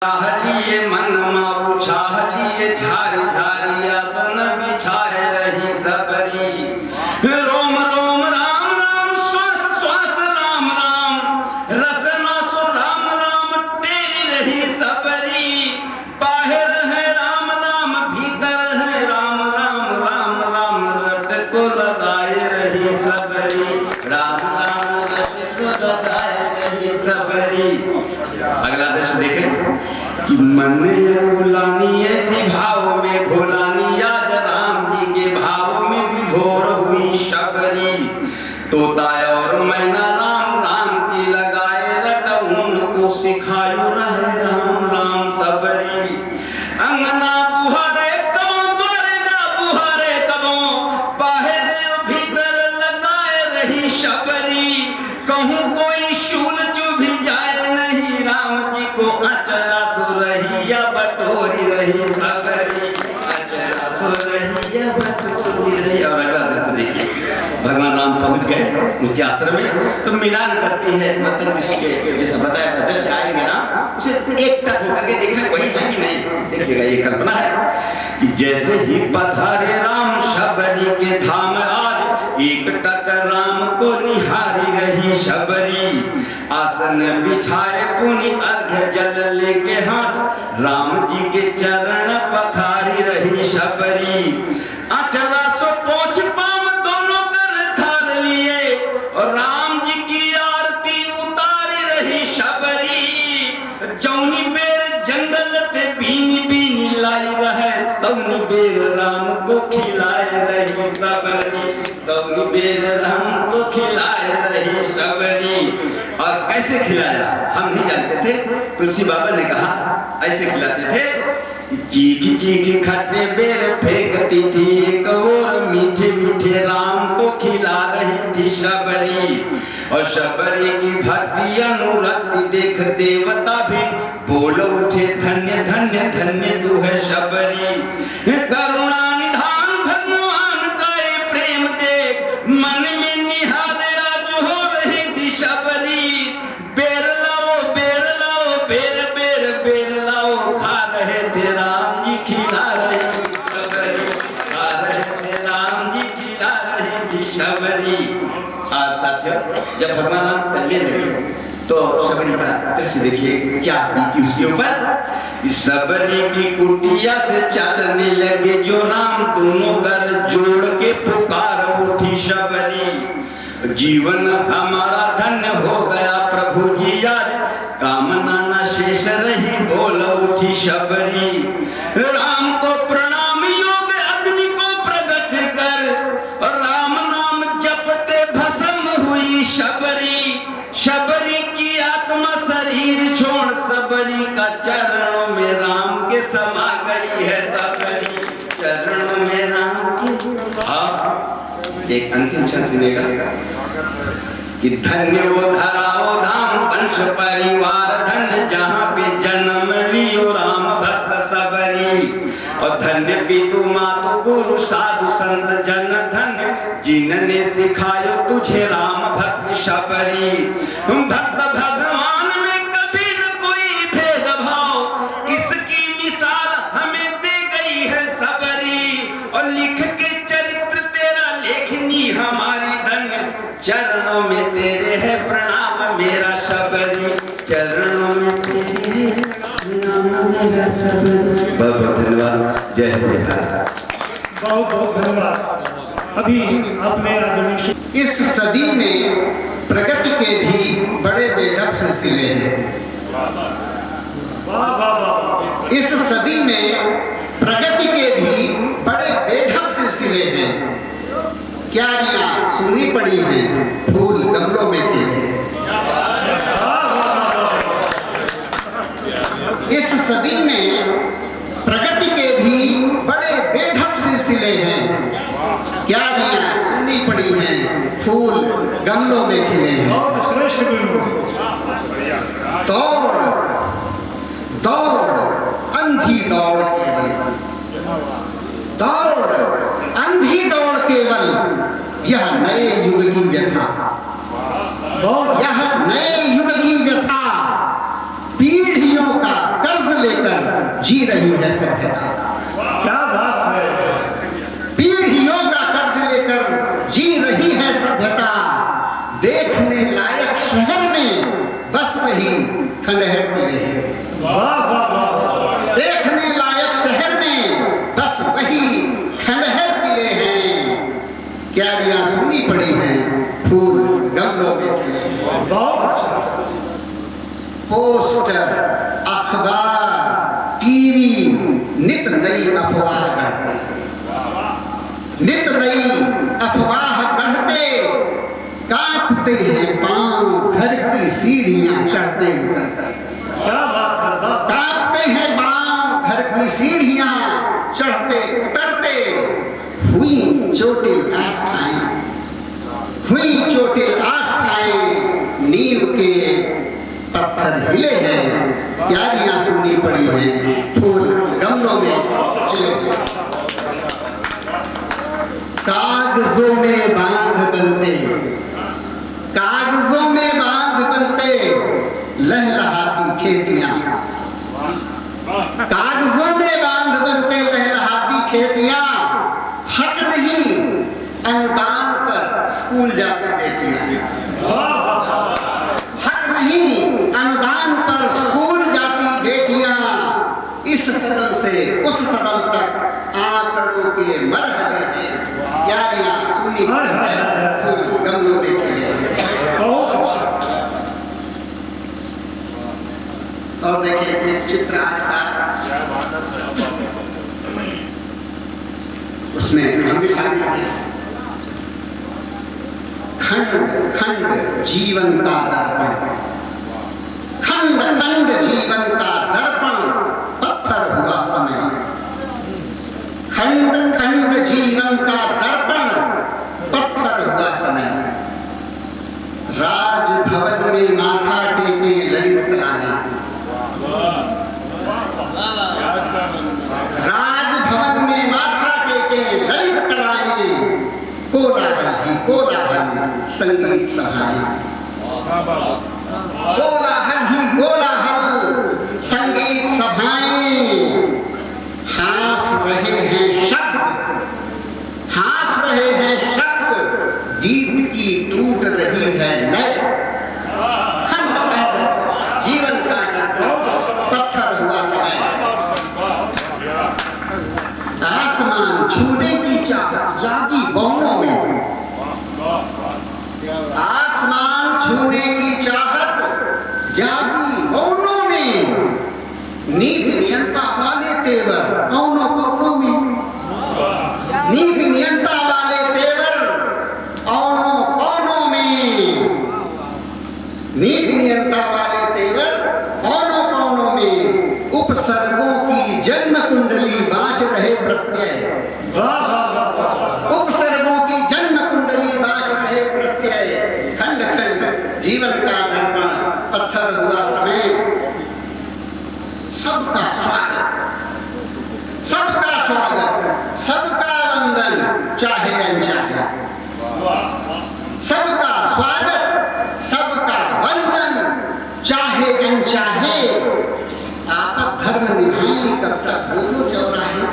चाहलिए मन माऊ चाहलिए झारी झारी आसन बिछाए रही सबरी। रोम रोम राम राम श्वास श्वास राम राम रसना सो राम राम तेरी रही सबरी। बाहर है राम राम भीतर है राम राम राम राम रट को लगाए रही सबरी। राम राम रट को लगाए रही सबरी। अगला दृश्य देखें कि मन भुलानी ऐसी भाव में भुलानी आज राम जी के भाव में विभोर हुई शबरी। तोता और मैना राम राम की लगाए रट उनको सिखायो रहे राम राम सबरी। अंगना बुहारे कबो द्वारेगा बुहारे कबो बाहर भीतर लगाए रही शबरी। कहूँ कोई शूल जो भी जाए नहीं राम जी को अचरा सुरहिया बटोरी रही सबरी। अचरा सुरहिया बटोरी रही। और अगला दृश्य देखिए, भगवान राम पहुंच गए उनके आश्रम में तो मिलान करती है मतलब जैसा बताया था दृश्य आएंगे ना उसे एक टक होकर के देखना वही है कि नहीं। देखिएगा ये कल्पना है कि जैसे ही पधारे राम शबरी के धाम आज एक टक राम को निहारी रही शबरी। आसन बिछाए पुनि अर्घ्य जल लेके हाथ राम जी के चरण पखारी रही शबरी। अचरा सो पोंछ पाम दोनों कर थार लिए और राम जी की आरती उतारी रही शबरी। जौनी बेर जंगल ते बीनी बीनी लाई रहे तौनी बेर राम को खिलाए रही सबरी। तौनी बेर राम को खिलाए रही सबरी। और कैसे खिलाया हम नहीं जानते थे, तुलसी बाबा ने कहा ऐसे खिलाते थे। चीख चीख खट्टे बेर फेंकती थी एक और मीठे मीठे राम को खिला रही थी शबरी। और शबरी की भक्ति अनुरक्ति देख देवता भी बोल उठे धन्य धन्य धन्य तू है शबरी। करुणा निधान भगवान का ये प्रेम देख मन में निहाल आज हो रही थी शबरी। बेर लाओ बेर लाओ बेर बेर बेर लाओ खा रहे थे राम जी खिला रही शबरी। खा रहे थे राम जी खिला रही थी शबरी। आज साथियों जब भगवान राम चलने लगे तो शबरी का दृश्य देखिए क्या बीती उसके ऊपर। शबरी की कुटिया से चलने लगे जो राम दोनों कर जोड़ के पुकार उठी शबरी। जीवन हमारा धन्य हो गया प्रभु जी यार कामना न शेष रही बोल उठी शबरी। राम को प्रणाम योग अग्नि को प्रगट कर और राम नाम जपते भस्म हुई शबरी। शबरी की आत्मा शरीर छोड़ सबरी का चरणों में राम के समा गई है सबरी। चरणों में राम की। आप एक अंतिम क्षण सुनेगा कि धन्य वो धराओ धाम वंश परिवार धन्य जहाँ पे जन्म लियो राम भक्त सबरी। और धन्य पितु मातु गुरु साधु संत जन धन्य जिन्होंने सिखायो तुझे राम भक्त शबरी। भक्त भगवान में कभी न कोई भेदभाव इसकी मिसाल हमें दे गई है सबरी। और लिख के चरित्र तेरा लेखनी हमारी धन्य चरणों में तेरे है प्रणाम मेरा शबरी। चरणों में तेरे है प्रणाम मेरा शबरी। बहुत बहुत धन्यवाद। जय जय। बहुत बहुत धन्यवाद। अभी आपने इस सदी में प्रगति के भी बड़े बेढप सिलसिले हैं। इस सदी में प्रगति के भी बड़े बेढप सिलसिले हैं। क्यारियां सुनी पड़ी हैं फूल गमलों में खिले। इस सदी में प्रगति के भी बड़े बेढप सिलसिले हैं। क्यारियां सुनी पड़ी हैं फूल गमलों में खिले हैं। दौड़ दौड़ अंधी दौड़ केवल। दौड़ अंधी दौड़ केवल यह नए युग की व्यथा। यह नए युग की व्यथा पीढ़ियों का कर्ज जी रही है सभ्यता। क्या बात है। पीढ़ियों का कर्ज लेकर जी रही है सभ्यता। देखने लायक शहर में बस वही खंडहर किले हैं। वाह वाह वाह। देखने लायक शहर में बस वही खंडहर किले हैं। क्यारियां सुनी पड़ी हैं, फूल गमलों में खिले हैं। बहुत अच्छा। पोस्टर, अखबार, टीवी, नित नई अफवाह गढ़ते, नित नई अफवाह गढ़ते, कांपते हैं पांव घर की सीढ़ियां चढ़ते उतरते। क्या बात है। कांपते हैं पांव घर की सीढ़ियां चढ़ते उतरते। हुई चोटें आस्थाएं, हुई चोटें आस्थाएं, नींव के पत्थर हिले हैं। क्यारियां सुनी पड़ी हैं, फूल गमलों में खिले हैं। कागजों में बांध बनते, कागजों में बांध बनते लहलहाती खेतियां। कागजों में बांध बनते लहलहाती खेतियां। हक नहीं अनुदान पर स्कूल जाकर बेटियां। हक नहीं अनुदान पर स्कूल जाती बेटियां। इस सदन से उस सदन तक आंकड़ों के मरहले हैं। क्यारियां सुनी फूल गमलों में खिले हैं। और देखिए एक चित्र आज का, उसमें हम भी शामिल हैं। खंड खंड जीवन का दर्पण, खंड खंड जीवन का दर्पण, पत्थर हुआ समय। खंड खंड जीवन का दर्पण, पत्थर हुआ समय। राजभवन में माथा टेके ललित कलाएं, राजभवन में माथा टेके ललित कलाएं। कोलाहल ही कोलाहल संगीत सभाएं, कोलाहल ही कोलाहल संगीत सभाएं। हाँफ रहे हैं शब्द, हाँफ रहे हैं शब्द, गीत की टूट रही है लय। खंड खंड जीवन का पत्थर हुआ समय। आसमान छूने की चाहत जागी बौनों में, आसमान छूने की चाहत जागी बौनों में। नींद नियंता वाले तेवर कौनों कौनों में, नींद नियंता वाले तेवर कौनों कौनों में। नींद नियंता वाले तेवर कौनों कौनों में। उपसर्गों की जन्म कुंडली बाज रहे प्रत्यय, उपसर्गों की जन्म कुंडली बाज रहे प्रत्यय। खंड खंड जीवन का दर्पण, पत्थर हुआ समय। सबका स्वागत, सबका स्वागत, सबका वंदन चाहे अनचाहे। सबका स्वागत, सबका वंदन चाहे अनचाहे। आपस धर्म निभाए कब तक बोलो चौराहे।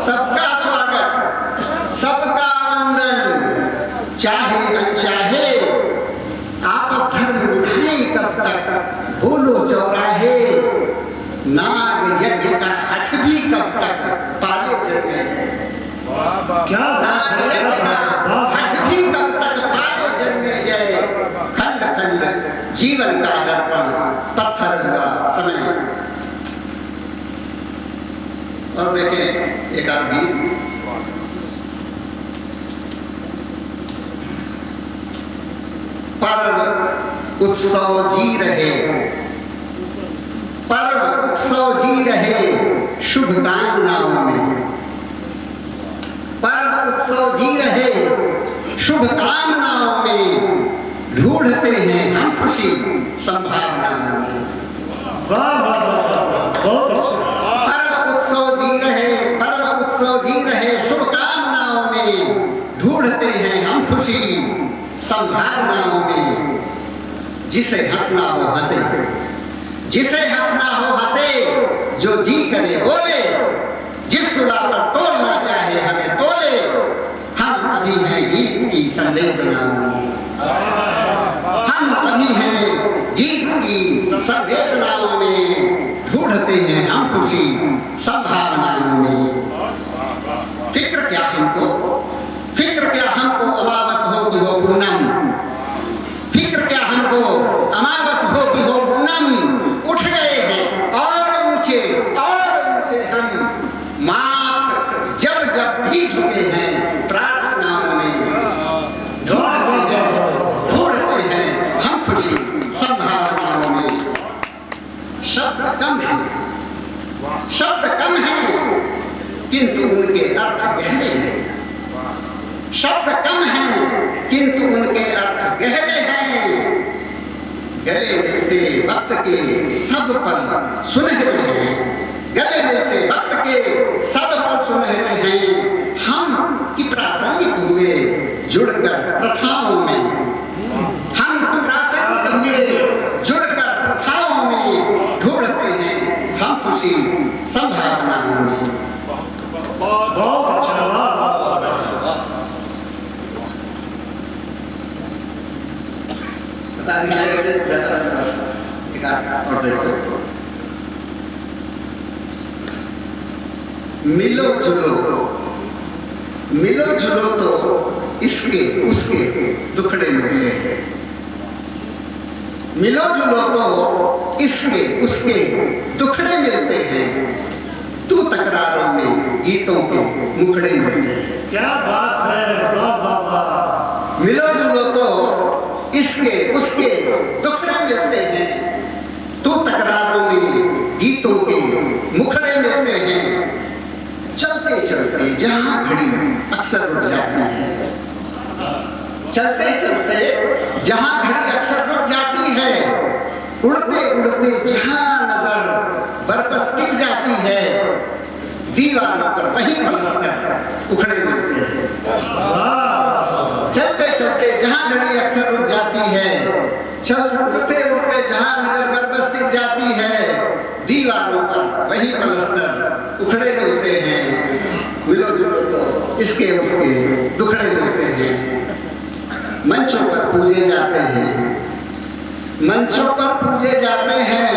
सबका स्वागत, सबका वंदन चाहे अनचाहे। आपस धर्म निभाए कब तक बोलो चौराहे। नाग यज्ञ का हठ भी कब तक पाले जन्मे है। क्या नाग यज्ञ का हठ भी कब तक पाले जन्मे जय। खंड खंड जीवन का दर्पण, पत्थर हुआ समय। और देखें एक आदमी पर्व उत्सव जी रहे, पर्व उत्सव जी रहे शुभकामनाओं में। पर्व उत्सव जी रहे शुभकामनाओं में। ढूंढते हैं हम खुशी संभावनाओं में। पर्व उत्सव जी रहे, पर्व उत्सव जी रहे शुभकामनाओं में। ढूंढते हैं हम खुशी संभावनाओं में। जिसे हंसना हो हंसे, जिसे हंसना हो हंसे। जो जी करे बोले, जिस तुला पर तोलना चाहे हमें तोले, हम अभी हैं गीत की संवेदनाओं में, हम अभी हैं गीत की संवेदनाओं में, ढूंढते हैं हम खुशी संभावनाओं में। फिक्र क्या हमको, फिक्र क्या हमको अमावस हो कि हो पूनम, फिक्र क्या हमको अमावस हो कि हो पूनम, उठ गए हैं और ऊंचे हम माथ जब जब भी झुके हैं प्रार्थनाओं में, ढूंढते हैं हम खुशी संभावनाओं में। शब्द कम है, शब्द कम है किंतु उनके अर्थ गहरे हैं, शब्द कम हैं किंतु उनके अर्थ गहरे हैं। गले मिलते वक्त के सब पल सुनहरे हैं, गले मिलते वक्त के सब पल सुनहरे हैं। हम कि प्रासंगिक हुए जुड़कर प्रथाओं में, हम कि प्रासंगिक हुए जुड़कर प्रथाओं में, ढूंढते हैं हम खुशी संभावनाओं में। बहुत अच्छा। मिलो जुलो, मिलो जुलो तो इसके उसके दुखड़े मिलते हैं, मिलो जुलो तो इसके उसके दुखड़े मिलते हैं। तू तकरारों में गीतों के मुखड़े मिलते हैं। क्या बात है, वाह। मिलो जुलो तो इसके उसके दुखड़े मिलते हैं, तू तकरारों में गीतों के मुखड़े मिलते हैं। चलते चलते जहां घड़ी अक्सर रुक जाती है, चलते चलते जहां घड़ी अक्सर रुक जाती है, उड़ते उड़ते जहां नजर बरबस टिक जाती है, दीवारों पर वही पलस्तर उखड़े मिलते हैं। चलते चलते जहां घड़ी अक्सर रुक जाती है, चल उड़ते उड़ते जहां नजर बरबस टिक जाती है, दीवारों पर वही पलस्तर उखड़े मिलते हैं। मिलो जुलो तो इसके उसके दुखड़े मिलते हैं। मंचों पर पूजे जाते हैं, मंचों पर पूजे जाते हैं,